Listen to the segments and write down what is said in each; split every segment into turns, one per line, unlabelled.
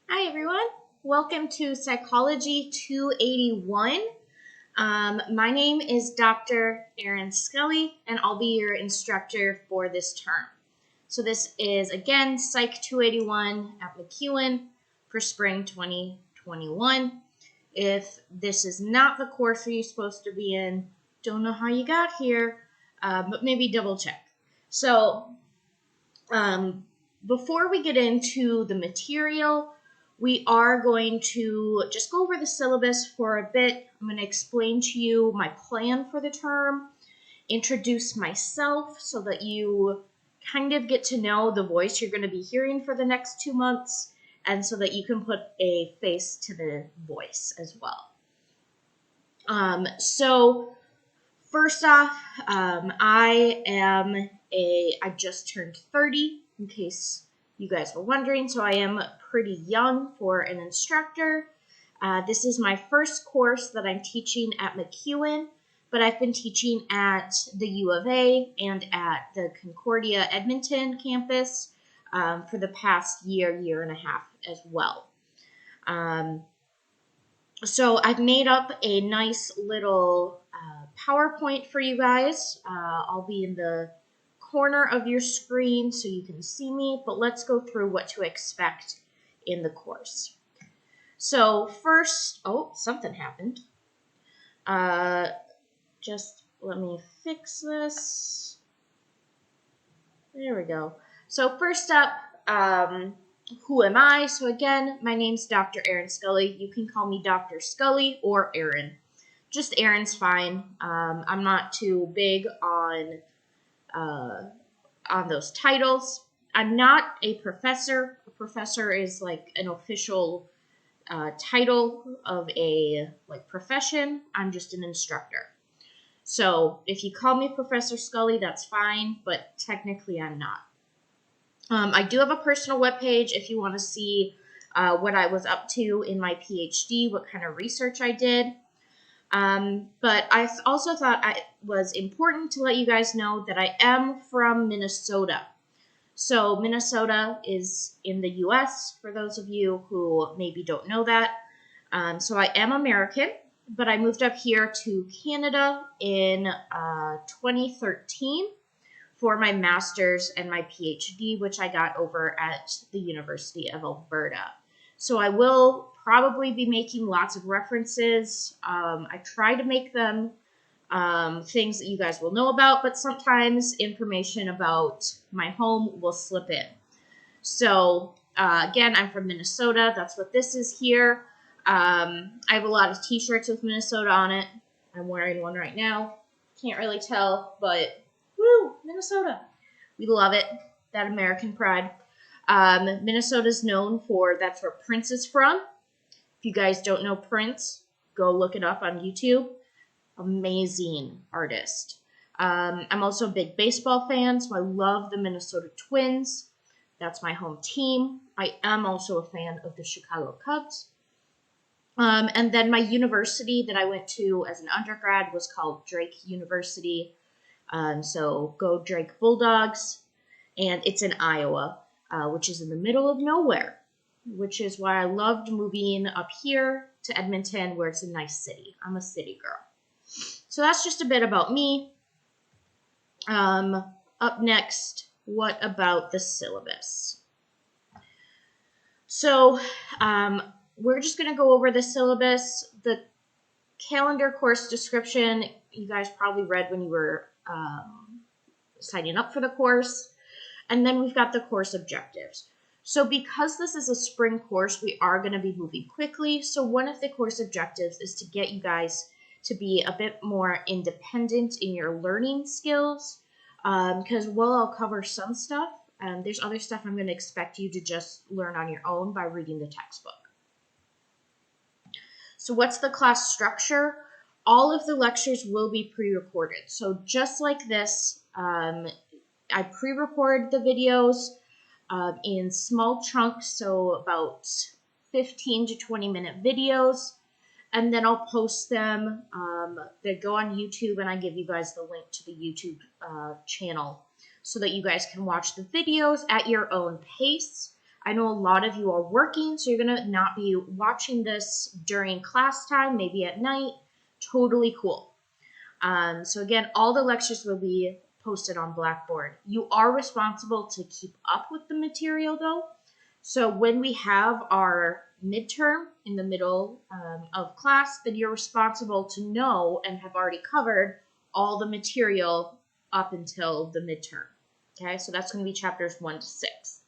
Hi everyone, welcome to Psychology 281. My name is Dr. Erin Scully and I'll be your instructor for this term. So this is again Psych 281 at McEwen for spring 2021. If this is not the course that you're supposed to be in, don't know how you got here, but maybe double check. So before we get into the material, we are going to just go over the syllabus for a bit. I'm going to explain to you my plan for the term, introduce myself so that you kind of get to know the voice you're going to be hearing for the next 2 months, and so that you can put a face to the voice as well. So first off, I just turned 30, in case you guys were wondering, so I am pretty young for an instructor. This is my first course that I'm teaching at McEwen, but I've been teaching at the U of A and at the Concordia Edmonton campus for the past year and a half as well. So I've made up a nice little PowerPoint for you guys. I'll be in the corner of your screen so you can see me, but let's go through what to expect in the course. So first, something happened. Just let me fix this. There we go. So first up, who am I? So again, my name's Dr. Erin Scully. You can call me Dr. Scully or Erin. Just Erin's fine. I'm not too big on those titles. I'm not a professor. A professor is like an official title of a profession. I'm just an instructor. So if you call me Professor Scully, that's fine, but technically I'm not. I do have a personal webpage if you want to see what I was up to in my PhD, what kind of research I did. But I also thought it was important to let you guys know that I am from Minnesota. So Minnesota is in the U.S., for those of you who maybe don't know that. So I am American, but I moved up here to Canada in 2013 for my master's and my PhD, which I got over at the University of Alberta. So I will probably be making lots of references. I try to make them things that you guys will know about, but sometimes information about my home will slip in. So again, I'm from Minnesota. That's what this is here. I have a lot of t-shirts with Minnesota on it. I'm wearing one right now. Can't really tell, but woo, Minnesota. We love it. That American pride. Minnesota's known for, that's where Prince is from. If you guys don't know Prince, go look it up on YouTube. Amazing artist. I'm also a big baseball fan, so I love the Minnesota Twins. That's my home team. I am also a fan of the Chicago Cubs. And then my university that I went to as an undergrad was called Drake University. So go Drake Bulldogs. And it's in Iowa, which is in the middle of nowhere, which is why I loved moving up here to Edmonton, where it's a nice city. I'm a city girl. So that's just a bit about me. Up next, what about the syllabus? So we're just going to go over the syllabus. The calendar course description, you guys probably read when you were signing up for the course. And then we've got the course objectives. So because this is a spring course, we are going to be moving quickly. So one of the course objectives is to get you guys to be a bit more independent in your learning skills. Because while I'll cover some stuff, there's other stuff I'm going to expect you to just learn on your own by reading the textbook. So what's the class structure? All of the lectures will be pre-recorded. So just like this, I pre-record the videos in small chunks, so about 15 to 20 minute videos, and then I'll post them. They go on YouTube, and I give you guys the link to the YouTube channel so that you guys can watch the videos at your own pace. I know a lot of you are working, so you're going to not be watching this during class time, maybe at night. Totally cool. So again, all the lectures will be posted on Blackboard. You are responsible to keep up with the material though. So when we have our midterm in the middle of class, then you're responsible to know and have already covered all the material up until the midterm. Okay, so that's going to be chapters 1 to 6.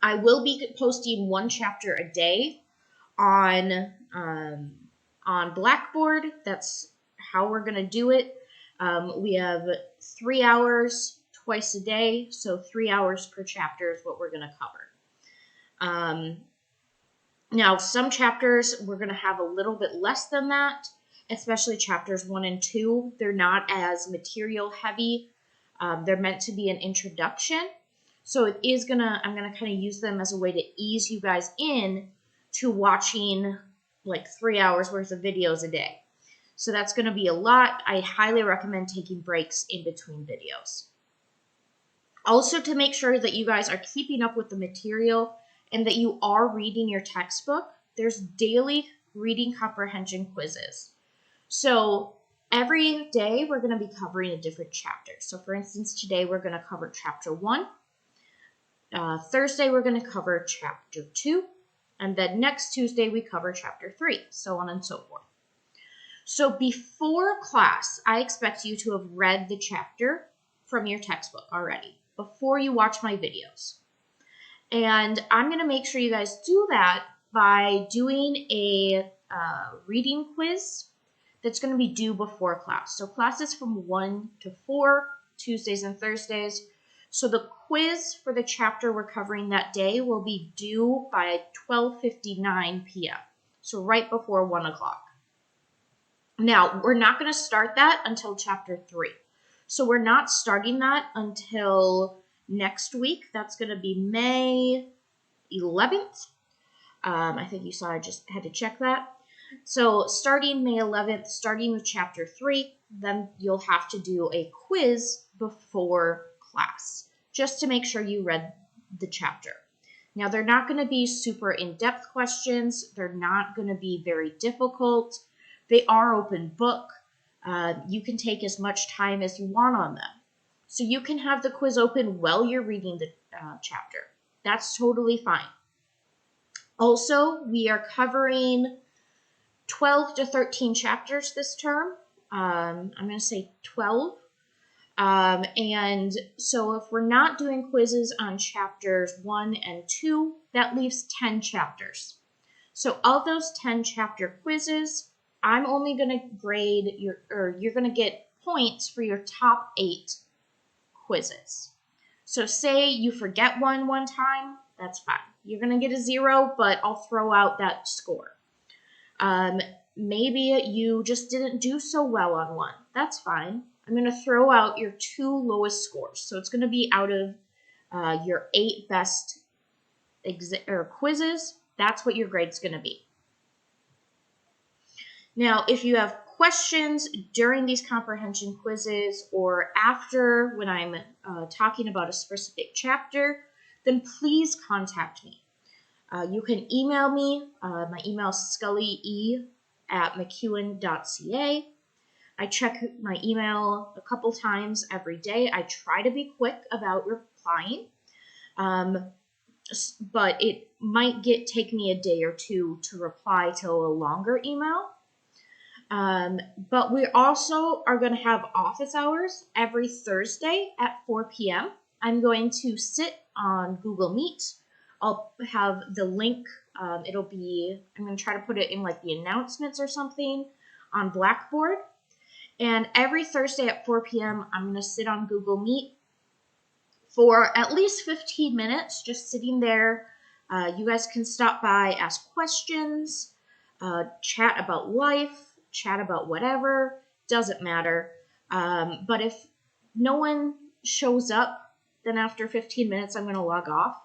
I will be posting one chapter a day on Blackboard. That's how we're going to do it. We have 3 hours twice a day, so 3 hours per chapter is what we're going to cover. Now, some chapters we're going to have a little bit less than that, especially chapters 1 and 2. They're not as material heavy. They're meant to be an introduction. So I'm going to kind of use them as a way to ease you guys in to watching like 3 hours worth of videos a day. So that's going to be a lot. I highly recommend taking breaks in between videos. Also, to make sure that you guys are keeping up with the material and that you are reading your textbook, there's daily reading comprehension quizzes. So every day we're going to be covering a different chapter. So for instance, today we're going to cover chapter 1. Thursday we're going to cover chapter 2. And then next Tuesday we cover chapter 3, so on and so forth. So before class, I expect you to have read the chapter from your textbook already, before you watch my videos. And I'm going to make sure you guys do that by doing a reading quiz that's going to be due before class. So class is from 1 to 4, Tuesdays and Thursdays. So the quiz for the chapter we're covering that day will be due by 12:59 p.m., so right before 1 o'clock. Now, we're not going to start that until chapter 3. So we're not starting that until next week. That's going to be May 11th. I think you saw I just had to check that. So starting May 11th, starting with chapter 3, then you'll have to do a quiz before class, just to make sure you read the chapter. Now, they're not going to be super in-depth questions. They're not going to be very difficult. They are open book. You can take as much time as you want on them. So you can have the quiz open while you're reading the chapter. That's totally fine. Also, we are covering 12 to 13 chapters this term. I'm going to say 12. And so if we're not doing quizzes on chapters 1 and 2, that leaves 10 chapters. So of those 10 chapter quizzes, I'm only going to grade you're going to get points for your top 8 quizzes. So say you forget one time, that's fine. You're going to get a 0, but I'll throw out that score. Maybe you just didn't do so well on one. That's fine. I'm going to throw out your 2 lowest scores. So it's going to be out of your 8 best quizzes. That's what your grade's going to be. Now, if you have questions during these comprehension quizzes or after when I'm talking about a specific chapter, then please contact me. You can email me. My email is scullye@mcewen.ca. I check my email a couple times every day. I try to be quick about replying, but it might take me a day or 2 to reply to a longer email. But we also are going to have office hours every Thursday at 4 p.m. I'm going to sit on Google Meet. I'll have the link. I'm going to try to put it in like the announcements or something on Blackboard. And every Thursday at 4 p.m., I'm going to sit on Google Meet for at least 15 minutes, just sitting there. You guys can stop by, ask questions, chat about life, chat about whatever, doesn't matter. But if no one shows up, then after 15 minutes, I'm going to log off.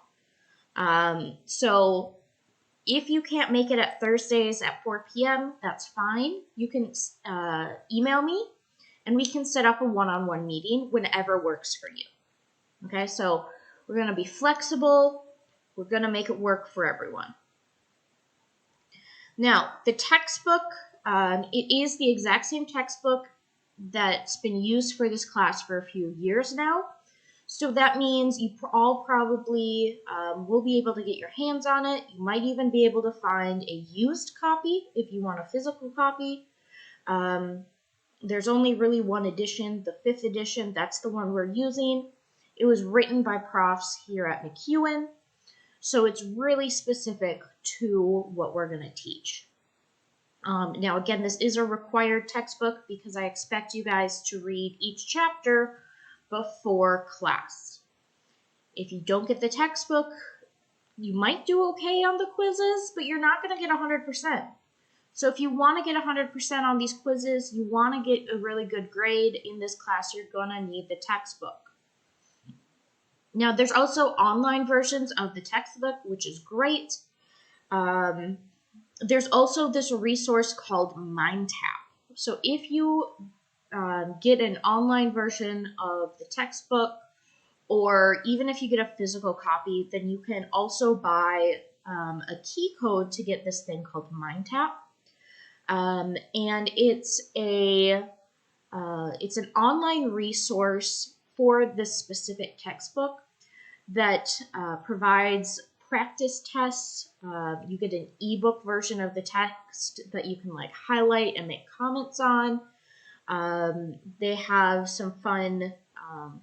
So if you can't make it at Thursdays at 4 p.m., that's fine. You can email me, and we can set up a one-on-one meeting whenever works for you. Okay, so we're going to be flexible. We're going to make it work for everyone. Now, the textbook, it is the exact same textbook that's been used for this class for a few years now. So that means you all probably will be able to get your hands on it. You might even be able to find a used copy if you want a physical copy. There's only really one edition, the 5th edition. That's the one we're using. It was written by profs here at McEwen. So it's really specific to what we're going to teach. Now, again, this is a required textbook because I expect you guys to read each chapter before class. If you don't get the textbook, you might do okay on the quizzes, but you're not going to get 100%. So if you want to get 100% on these quizzes, you want to get a really good grade in this class, you're going to need the textbook. Now, there's also online versions of the textbook, which is great. There's also this resource called MindTap. So if you get an online version of the textbook, or even if you get a physical copy, then you can also buy a key code to get this thing called MindTap. And it's an online resource for this specific textbook that provides practice tests. You get an ebook version of the text that you can like highlight and make comments on. They have some fun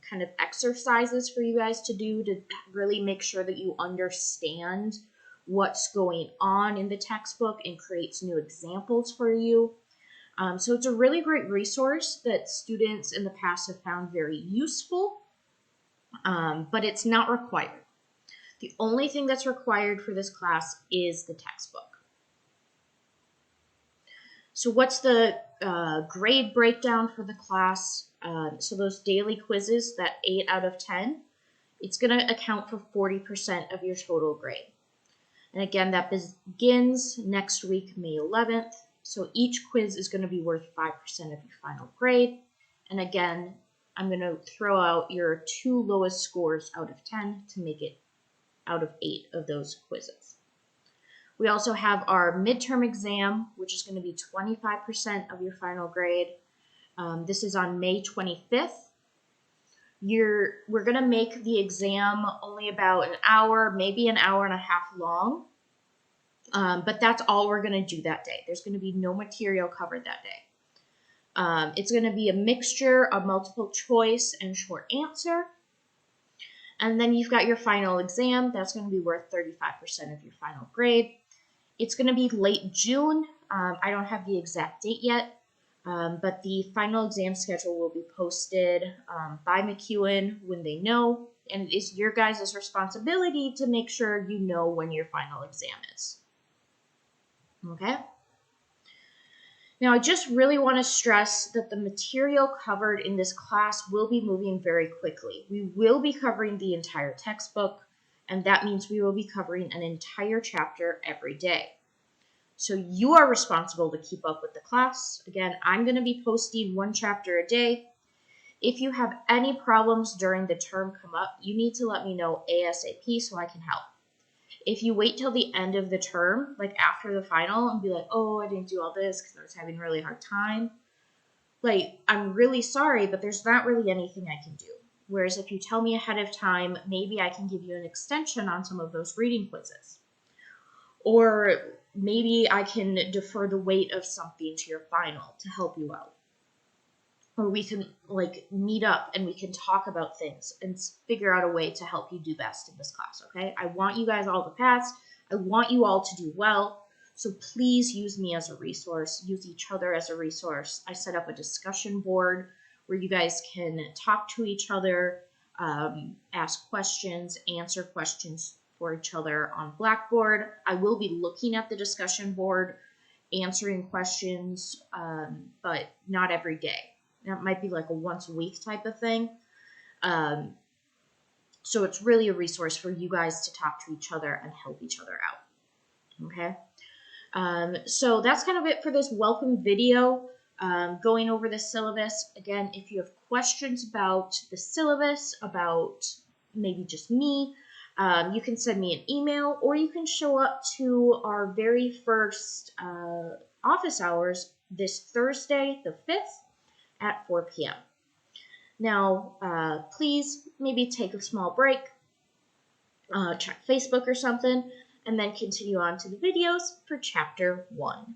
kind of exercises for you guys to do to really make sure that you understand what's going on in the textbook and creates new examples for you. So it's a really great resource that students in the past have found very useful, but it's not required. The only thing that's required for this class is the textbook. So what's the grade breakdown for the class? So those daily quizzes, that 8 out of 10, it's going to account for 40% of your total grade. And again, that begins next week, May 11th. So each quiz is going to be worth 5% of your final grade. And again, I'm going to throw out your 2 lowest scores out of 10 to make it out of 8 of those quizzes. We also have our midterm exam, which is going to be 25% of your final grade. This is on May 25th. We're going to make the exam only about an hour, maybe an hour and a half long. But that's all we're going to do that day. There's going to be no material covered that day. It's going to be a mixture of multiple choice and short answer. And then you've got your final exam. That's going to be worth 35% of your final grade. It's going to be late June. I don't have the exact date yet. But the final exam schedule will be posted by McEwen when they know. And it is your guys' responsibility to make sure you know when your final exam is. Okay? Now, I just really want to stress that the material covered in this class will be moving very quickly. We will be covering the entire textbook, and that means we will be covering an entire chapter every day. So you are responsible to keep up with the class. Again, I'm going to be posting 1 chapter a day. If you have any problems during the term come up, you need to let me know ASAP so I can help. If you wait till the end of the term, like after the final, and be like, oh, I didn't do all this because I was having a really hard time, like, I'm really sorry, but there's not really anything I can do. Whereas if you tell me ahead of time, maybe I can give you an extension on some of those reading quizzes. Or maybe I can defer the weight of something to your final to help you out. Or we can like meet up and we can talk about things and figure out a way to help you do best in this class, okay? I want you guys all to pass. I want you all to do well. So please use me as a resource. Use each other as a resource. I set up a discussion board where you guys can talk to each other, ask questions, answer questions for each other on Blackboard. I will be looking at the discussion board, answering questions, but not every day. That might be like a once a week type of thing. So it's really a resource for you guys to talk to each other and help each other out. Okay. So that's kind of it for this welcome video, going over the syllabus. Again, if you have questions about the syllabus, about maybe just me, You can send me an email, or you can show up to our very first office hours this Thursday, the 5th, at 4 p.m. Now, please maybe take a small break, check Facebook or something, and then continue on to the videos for Chapter 1.